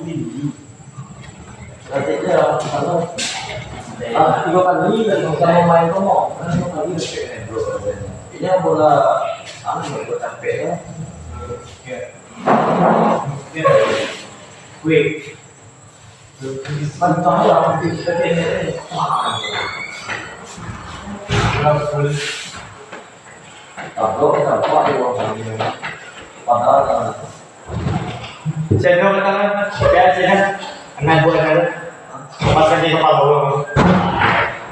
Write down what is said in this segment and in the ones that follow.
Berarti dia kalau tiga kali dan sama main komo, kan tiga kali. Ini bola buat capek ya. Quick. Mantap lah, kita ini. Kalau kita buat di bawah ini, padahal Saya dong kan, saya anak buat kan, pasang di kepala orang.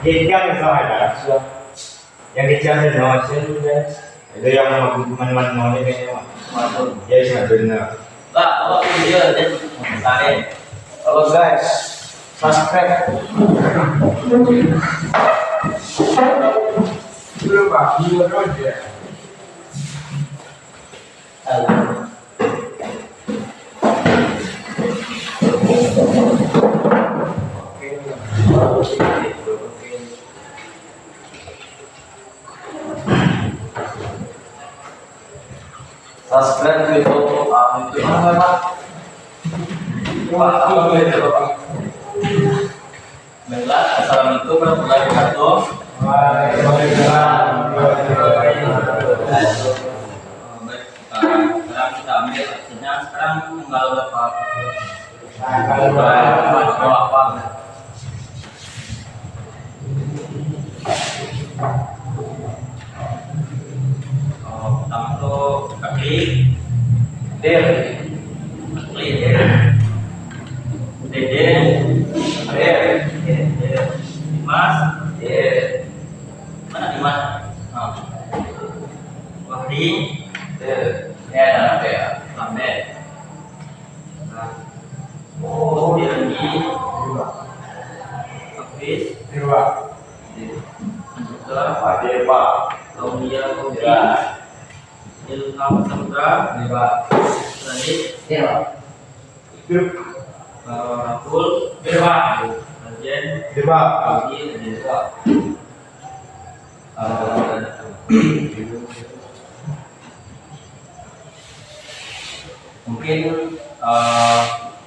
Jadi kan misalnya ada, yang dicari dosen ada yang hubungan mana kayaknya, jadi sangat benar. Pak, kalau video dan saya, kalau guys, subscribe. Belum pak, video aja. Subscribe ke YouTube apa Pak? Baiklah, assalamualaikum warahmatullahi wabarakatuh. Waalaikumsalam. Sekarang kita ambil aksinya. Sekarang tanggal berapa? Kalau apa? Pertama tuh klik dir, klik dir, Dimas, mana Dimas? Wahdi, ya ada ya, lambe. Oh, dia lagi, habis, dua. Pak, Kaulia, Ilham Samudra, Radit, Rahul, Rajen, Pagi, mungkin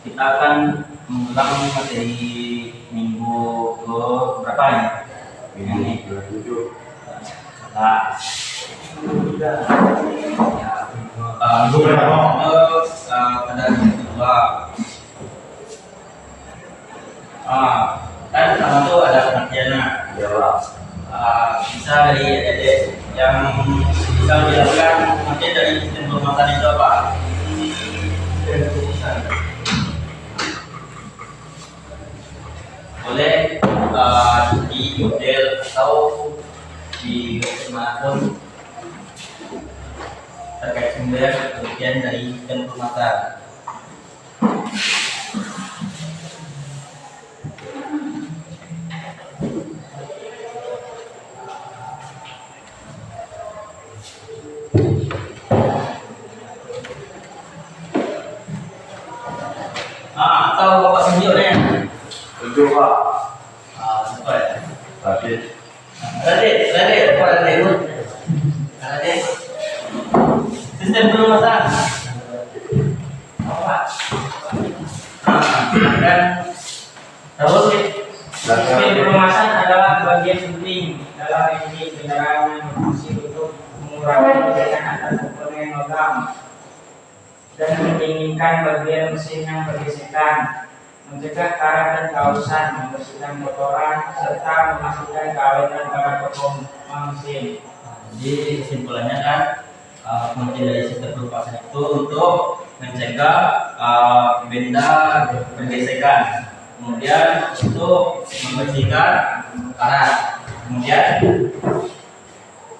kita akan mengulang materi minggu ke berapa ini? Ini 27. Nah, pada kedua, kan pertama tuh ada pengertiannya. Bisa dari adik yang bisa dilakukan nanti dari sistem perumahan itu apa? Boleh di model atau di manapun terkait sumber bagian dari sistem perumahan. Atau Bapak tunjuknya. Tunjuk pak. Siapa ya? Radit. Radit. Sistem perumahan. Apa? Dan terus sistem perumahan adalah bagian penting dalam teknik kendaraan yang berfungsi untuk mengurangi perbedaan antar komponen logam dan mendinginkan bagian mesin yang bergesekan, mencegah karat dan kausan, membersihkan kotoran, serta memastikan keawetan para performa mesin. Jadi kesimpulannya kan pengertian dari sistem perumahan itu untuk mencegah benda bergesekan, kemudian untuk membersihkan karat, kemudian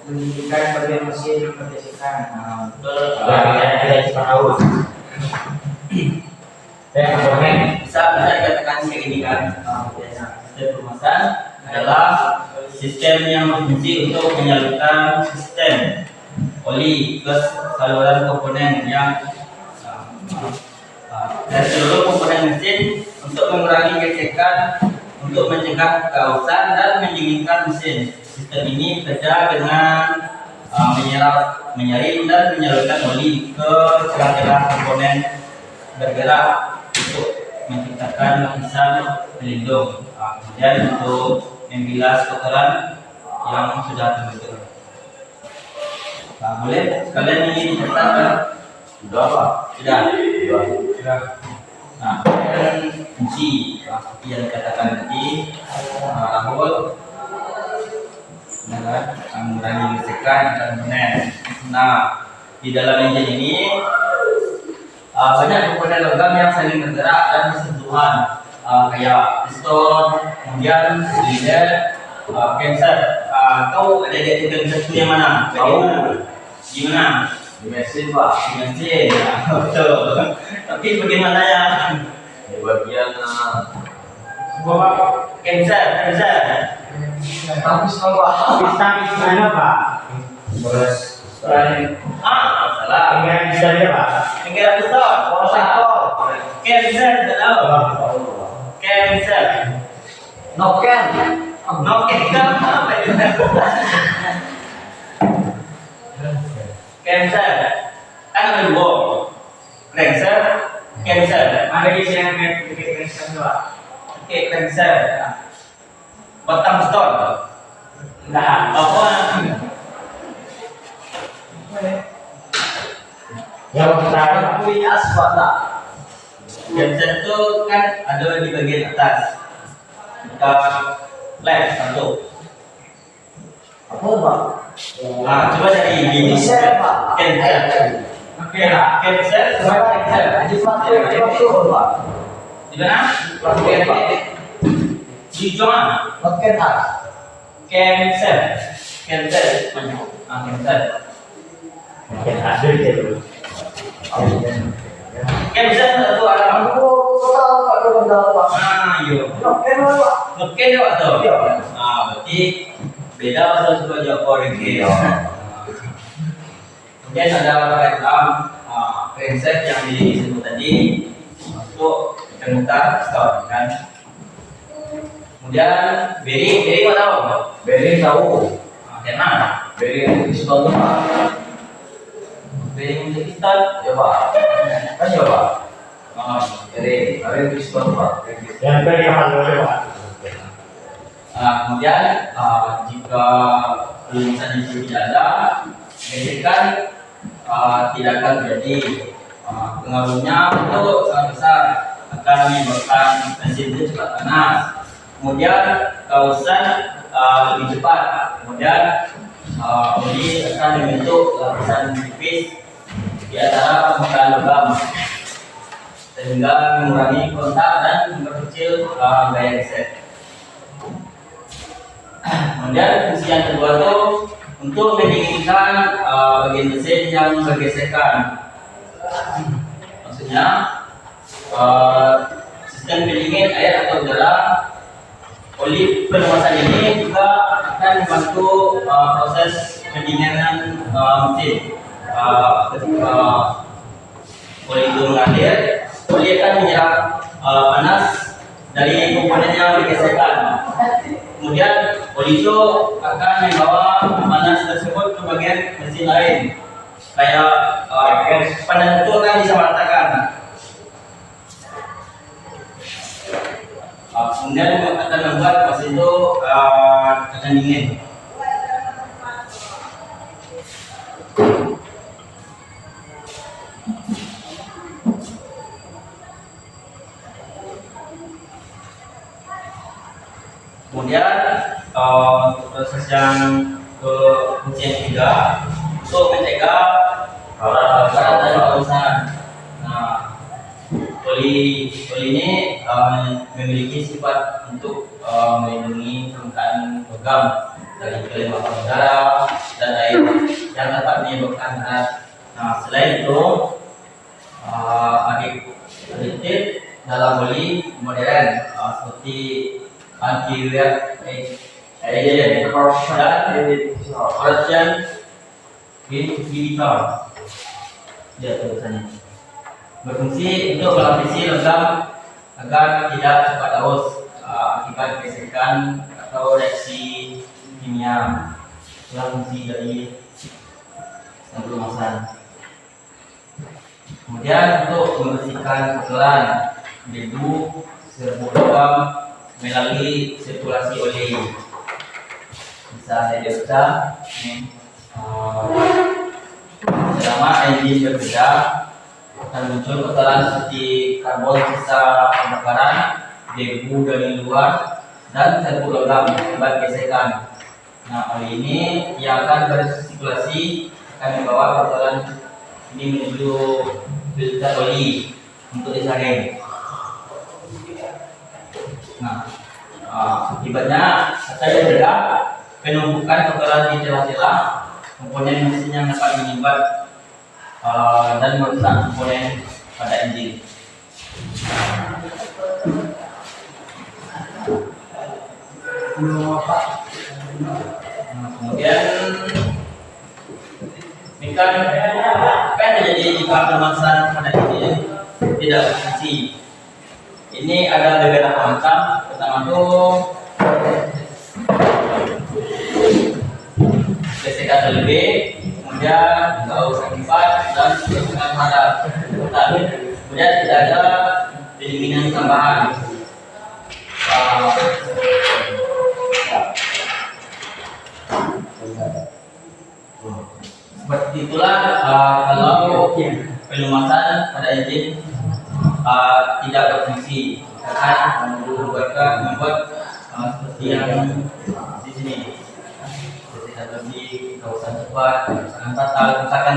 mendinginkan bagian mesin yang bergesekan. Bisa dikatakan kayak gini kan, sistem perumahan adalah sistem yang berfungsi untuk menyalurkan sistem oli ke saluran komponen yang dari seluruh komponen mesin untuk mengurangi gesekan, untuk mencegah kausan dan mendinginkan mesin. Sistem ini bekerja dengan menyaring dan menyalurkan oli ke celah-celah komponen bergerak untuk menggunakan lapisan pelindung. Kemudian untuk membilas kotoran yang sudah terbentuk. Boleh kalian ini dicatat? Sudah Pak. Sudah. Sudah. Nah, kemudian kunci seperti yang dikatakan tadi, rambut, mengurangi gesekan dan magnet. Nah, di dalam engine ini banyak komponen logam yang saling bergerak dan bersentuhan, kayak piston, kemudian silinder, genset. Tahu ada di gensetnya mana? Tahu. Gimana? Di mesin Pak. Di mesin. Betul. Tapi bagaimana ya? Di bagian Genset. tapi sama Pistan Pak. Terus Salah. Dengan pistannya Pak. Pinggiran piston. Genset, tahu? Genset. noken. Noken apa itu? Genset. Kan ada dua. Genset, genset. Ada di sini yang bikin pistan Pak. Oke, genset. Batang piston. Nah, Apa? yang pertama Kui aspal tak. Genset itu kan ada di bagian atas. Kita left satu. Apa Pak? Coba dari ini. Bisa Pak. Genset. Genset. Di faktur Pak. Di mana? Di Johan. Noken tak. Genset. Genset. Genset. mungkin ada itu. Genset itu ada. Aku tahu Pak benda Pak. Iya. Noken Pak. Oke deh waktu. Iya. Berarti beda pasal suka Joko Riki. Kemudian ada program genset yang disebut tadi untuk pemutar piston kan. Kemudian beri apa tahu? Beri tahu. Karena Beri pistol Pak. beri untuk piston. Ya Pak. Kan ya Pak. Beri. Beri pistol Pak. Yang dari kapal dulu Pak. Kemudian jika misalnya itu tidak ada, gesekan tidak akan terjadi. Pengaruhnya itu sangat besar, akan menyebabkan mesin itu cepat panas. Kemudian kausan lebih cepat. Kemudian oli akan membentuk lapisan tipis di antara permukaan logam sehingga mengurangi kontak dan memperkecil gaya geser. Kemudian fungsi yang kedua itu untuk mendinginkan bagian mesin yang bergesekan. Maksudnya sistem pendingin air atau udara oli pelumasan ini juga akan membantu proses pendinginan mesin. Ketika oli itu mengalir, oli akan menyerap panas dari komponen yang bergesekan. Kemudian oli itu akan membawa panas tersebut ke bagian mesin lain. Kayak panas itu akan disamaratakan. Kemudian akan membuat mesin itu akan dingin. Kemudian untuk proses yang fungsi yang ketiga untuk mencegah karat dan kausan. Nah, oli ini memiliki sifat untuk melindungi permukaan logam dari kelembapan udara dan air yang dapat menyebabkan karat. Nah, selain itu aditif dalam oli modern seperti anti-react agent dan corrosion inhibitor. Ya, tulisannya berfungsi untuk melapisi logam agar tidak cepat haus akibat gesekan atau reaksi kimia. Itulah fungsi dari sistem pelumasan. Kemudian untuk membersihkan kotoran, debu, serbuk logam melalui sirkulasi oli. Bisa saya baca ini, selama engine bekerja akan muncul kotoran seperti karbon sisa pembakaran, debu dari luar, dan serbuk logam akibat gesekan. Nah, oli ini yang akan bersirkulasi akan membawa kotoran ini menuju filter oli untuk disaring. Nah, akibatnya akan ada penumpukan kotoran di celah-celah komponen mesin yang dapat menyumbat dan merusak komponen pada engine. Nah, kemudian jika apa yang terjadi jika permasalahan pada engine tidak berfungsi? Ini ada beberapa macam. Pertama itu gesekan terlebih, kemudian gaus akibat dan gesekan hadap. Kemudian tidak ada pendinginan tambahan. Seperti itulah kalau pelumasan pada engine tidak berfungsi, akan membuat seperti yang di sini. Ketika lebih kawasan cepat, kerusakan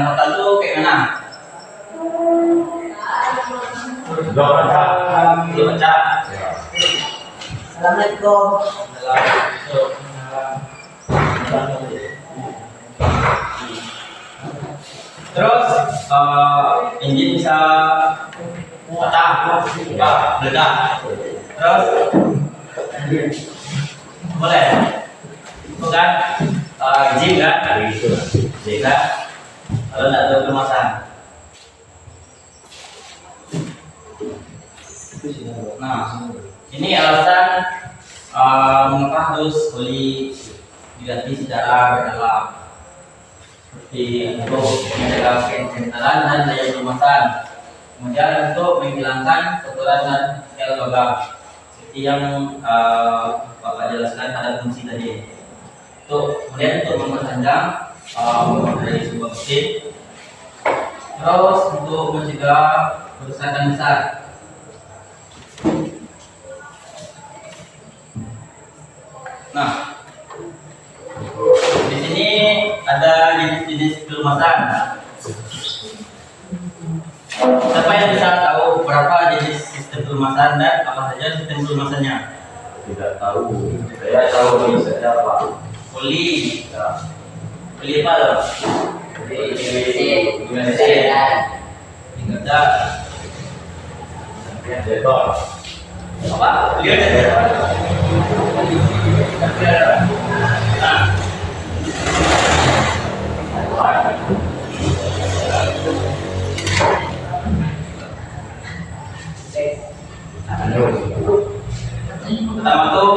total itu kayak mana? Belum pecah. Belum pecah. Assalamualaikum. Terus engine bisa patah, meledak. Terus boleh, bukan? Izin kan? Izin kan? Kalau tidak ada permasalahan. Nah, ini alasan mengapa harus oli diganti secara berkala, seperti untuk menjaga kekentalan dan daya pelumasan, kemudian untuk menghilangkan kotoran dan sel logam, seperti yang Bapak jelaskan pada fungsi tadi. Kemudian untuk memperpanjang dari sebuah mesin, terus untuk mencegah kerusakan besar. Nah, di sini ada jenis-jenis pelumasan. Siapa yang bisa tahu berapa jenis sistem pelumasan dan apa saja sistem pelumasannya? Tidak tahu. Saya tahu misalnya apa. Oli, oli apa loh? UNC. Tinggal Detor. apa? Lihat aja. Nah, pertama tuh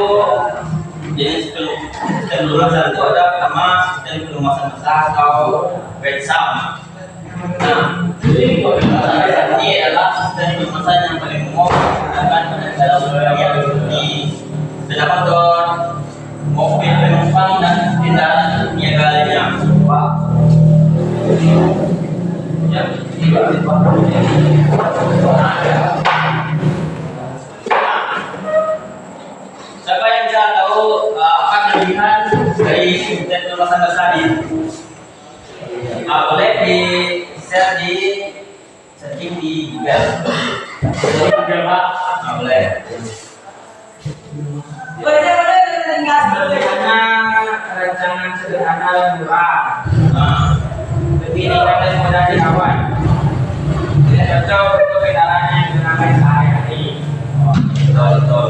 jenis sistem pelumasan itu ada pertama sistem pelumasan besar atau wet sound. Nah, ini adalah sistem pelumasan yang paling umum digunakan pada dalam bagian di sepeda motor, mobil penumpang dan kendaraan niaga lainnya. Ya, siapa yang bisa tahu apa kelebihan dari sistem pelumasan besar ini? Boleh di share di setting di Google. Boleh. Rancangan sederhana dan murah. Lebih ringan dan mudah dirawat. Tidak cocok untuk kendaraan yang digunakan sehari-hari. Betul.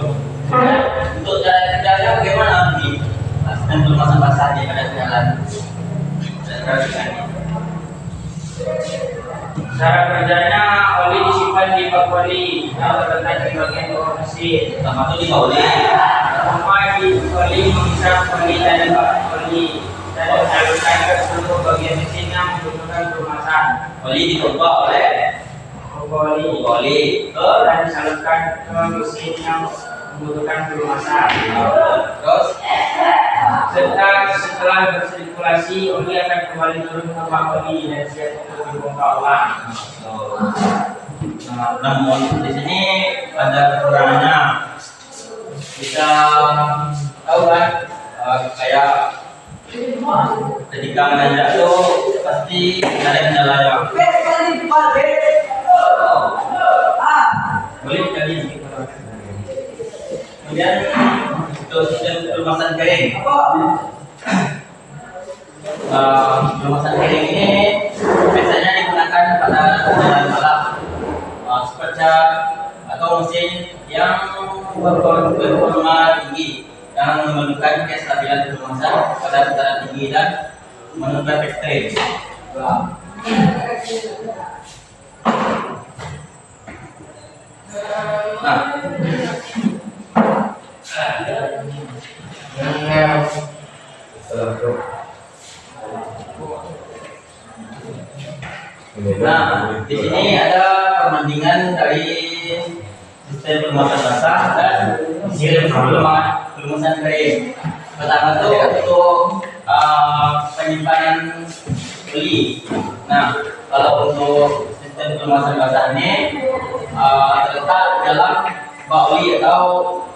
Untuk cara kerjanya bagaimana nih? Dan pelumasan basahnya pada jalan. Cara kerjanya, oli disimpan di bak oli yang terletak di bagian bawah mesin. Pertama itu di bak oli. Pertama di oli mengisap oli dari bak oli dan disalurkan ke seluruh bagian mesin yang membutuhkan pelumasan. Oli ditumpah oleh oli dan disalurkan ke mesin yang membutuhkan pelumasan. Terus Setelah bersirkulasi, oli akan kembali turun ke bak oli dan siap untuk dibongkar ulang. Namun di sini ada kekurangannya. Bisa tahu kan, kayak ketika menanjak itu pasti ada kendalanya. Boleh jadi. Kemudian untuk sistem pelumasan kering. Pelumasan kering ini biasanya digunakan pada jalan malam, seperti atau mesin yang bervolume tinggi yang memerlukan kestabilan pelumasan pada tekanan tinggi dan menurunkan ekstrim. Nah, di sini ada perbandingan dari sistem pelumasan basah dan sistem pelumasan kering. Pertama itu untuk penyimpanan oli. Nah, kalau untuk sistem pelumasan basah ini terletak dalam bak oli atau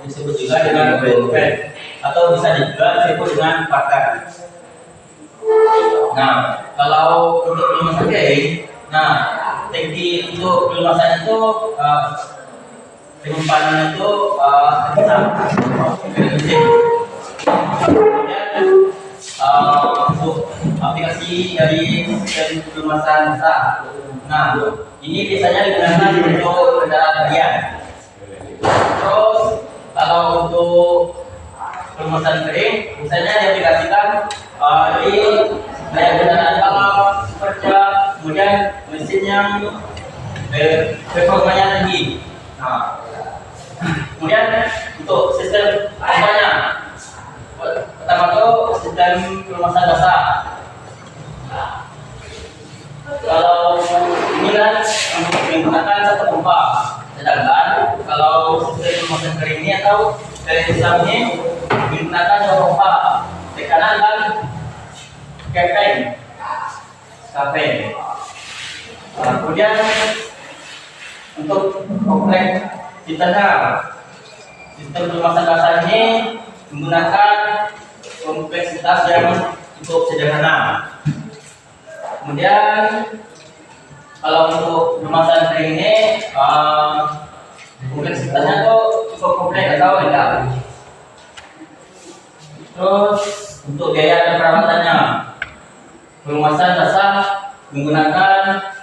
disebut juga dengan blueprint atau bisa juga disebut dengan pakan. Nah, kalau untuk pelumasan kering, nah teknik untuk pelumasan itu penyimpanan itu terpisah. Kemudian untuk aplikasi dari sistem pelumasan basah. Nah, ini biasanya digunakan untuk kendaraan harian. Terus kalau untuk pelumasan kering, misalnya diaplikasikan di kayak kendaraan balap, seperti kemudian mesin yang performanya tinggi. Nah, kemudian untuk sistem pompanya, pertama itu sistem pelumasan basah. Kalau ini kan menggunakan satu pompa, sedangkan kalau sistem pelumasan kering ini atau dari sistem ini menggunakan dua pompa, tekanan dan kapeng. Kemudian untuk kompleks internal, sistem pelumasan basah ini menggunakan kompleksitas yang cukup sederhana. Kemudian kalau untuk pelumasan kering ini kompleksitasnya itu cukup kompleks atau enggak. Terus untuk biaya dan perawatannya, pelumasan basah menggunakan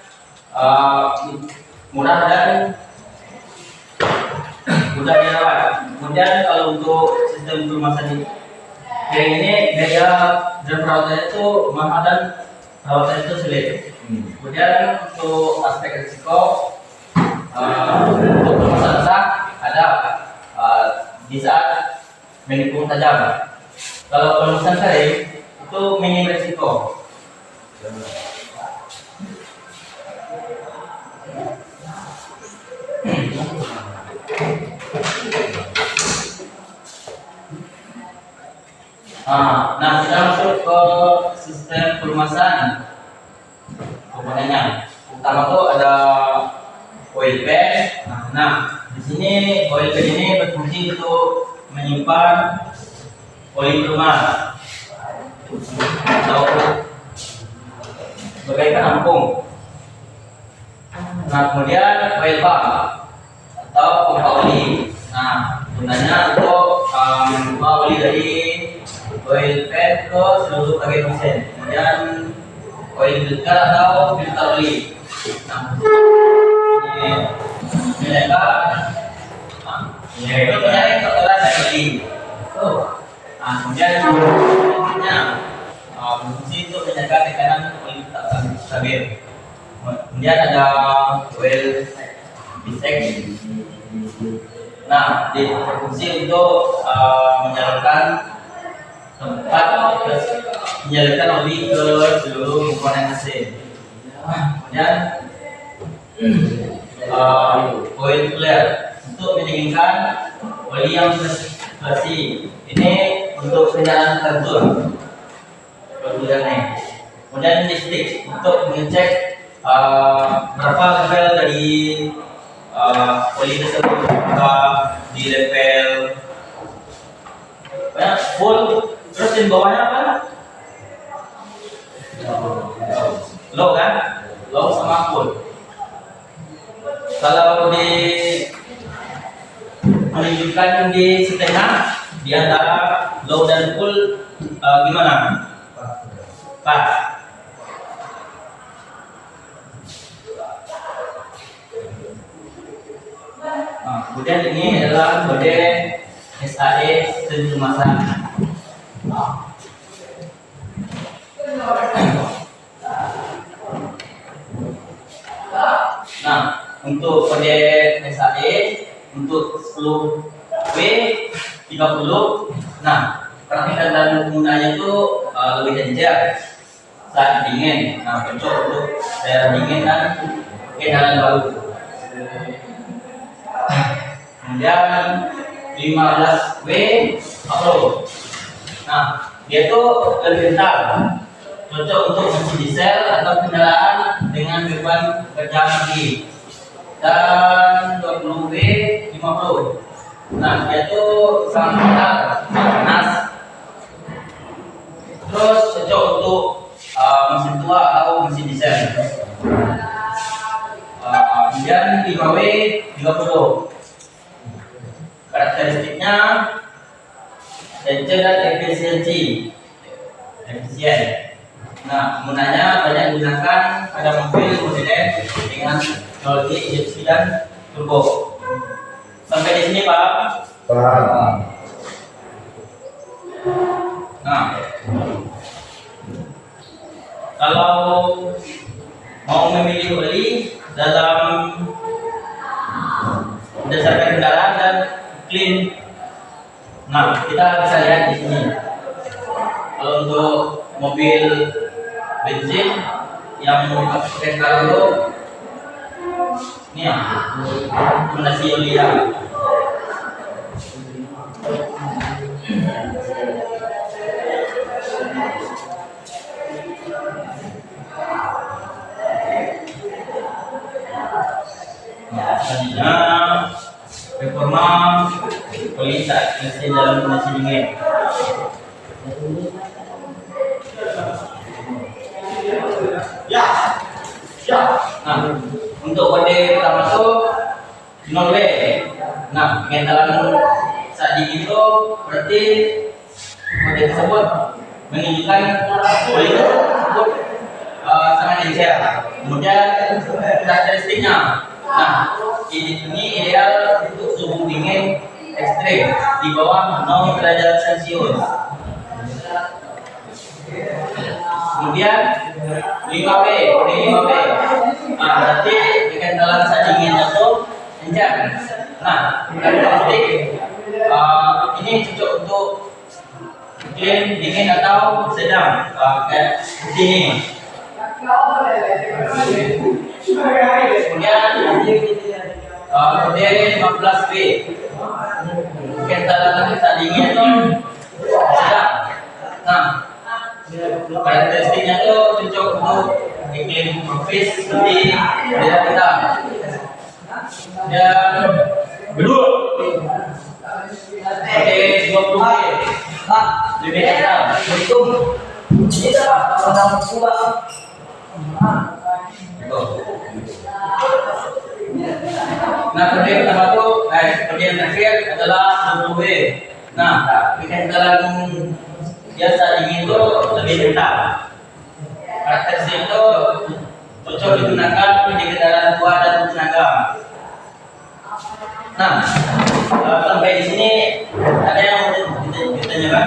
murah dan mudah dirawat. Kemudian kalau untuk sistem pelumasan kering ini biaya dan perawatannya itu mahal dan perawatan itu sulit. Kemudian untuk aspek risiko untuk pelumasan basah ada di saat menikung tajam. Kalau pelumasan kering itu minim risiko. Nah, kita masuk ke sistem pelumasan komponennya. Pertama tuh ada oil pan. Nah, di sini oil pan ini berfungsi untuk menyimpan oli pelumas atau sebagai penampung. Nah, kemudian oil pump atau pompa oli. Nah, gunanya untuk membawa oli dari oil pan ke seluruh bagian mesin. Kemudian oil filter atau filter oli. Nah, ini mereka itu menyaring kotoran dari oli. Nah, kemudian berikutnya berfungsi untuk menjaga tekanan oli tetap stabil. Kemudian ada oil bisek. Nah, dia berfungsi untuk menyalurkan oli ke seluruh komponen mesin. Kemudian oil clear untuk mendinginkan oli yang bersih. Ini untuk kendaraan terjun. Kemudian listrik untuk mengecek berapa level dari oli tersebut, apakah di level full, terus di bawahnya apa? Low kan? Low sama full. Kalau di menunjukkan di setengah di antara low dan full, gimana? Pas. Kemudian ini adalah kode SAE kemasan. Nah, untuk kode SAE untuk 10W 30. Nah, praktikan dan penggunaannya itu lebih encer saat dingin. Nah, cocok untuk daerah dingin dan kendaraan baru. Kemudian 15W Apro. Nah, dia itu lebih kental, cocok untuk mesin diesel atau kendaraan dengan beban kerja tinggi. Dan 20W 50. Nah, dia itu sangat kental, panas. Terus cocok untuk mesin tua atau mesin diesel. Kemudian 5W 30. Karakteristiknya dan efisien. Nah, penggunanya banyak digunakan pada mobil model dengan teknologi injeksi dan turbo. Sampai di sini, Pak. Paham. Nah, kalau mau memilih oli dalam berdasarkan kendaraan dan clean, nah kita bisa lihat di sini. Kalau untuk mobil bensin yang pakai kargo, ini ya, rekomendasi oli ya. Selanjutnya reforma oli saat mesin dalam kondisi dingin. Nah, untuk kode pertama itu 0W. Nah, kentalan saat dingin itu berarti kode tersebut menunjukkan oli tersebut sangat encer. Kemudian karakteristiknya, nah ini ideal untuk suhu dingin ekstrim di bawah 0 derajat Celcius. Kemudian 5W, kode 5W. Nah, berarti kentalan saat dinginnya itu encer. Nah, karakteristik ini cocok untuk clean, dingin atau sedang, kayak sini. Kemudian kode 15W. Kentalan saat dingin itu sedang. Nah, karakteristiknya itu cocok untuk iklim tropis seperti daerah kita. Dan kedua, kode 20W lebih kental. Nah, kode pertama itu, kode yang terakhir adalah 20W. Nah, kentalan biasa dingin itu lebih kental. Karakteristik itu cocok digunakan di kendaraan tua dan tenaga. Nah, sampai di sini ada yang mau ditanyakan?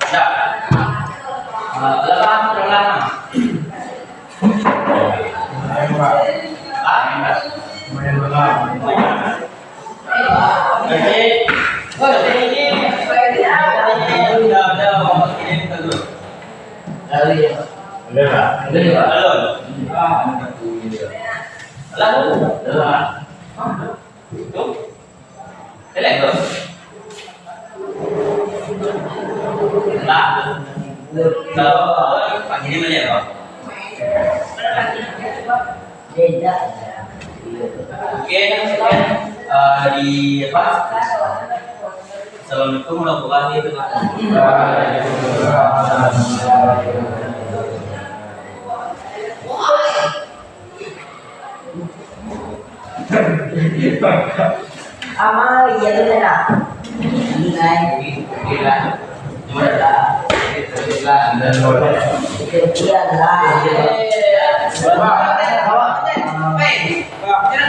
Tidak. Berapa lama? Lumayan lama. Oke. Ini udah kirim ke grup. Udah, Pak. Belum. Lalu, itu, elek tuh. Nah, kalau Pak Giri melihat kok. Beda. Oke, sekian di apa? Assalamualaikum warahmatullahi wabarakatuh. Ama iya tuh dah. Nilai Gila, cuma ada gila dan sekian lah. Wah,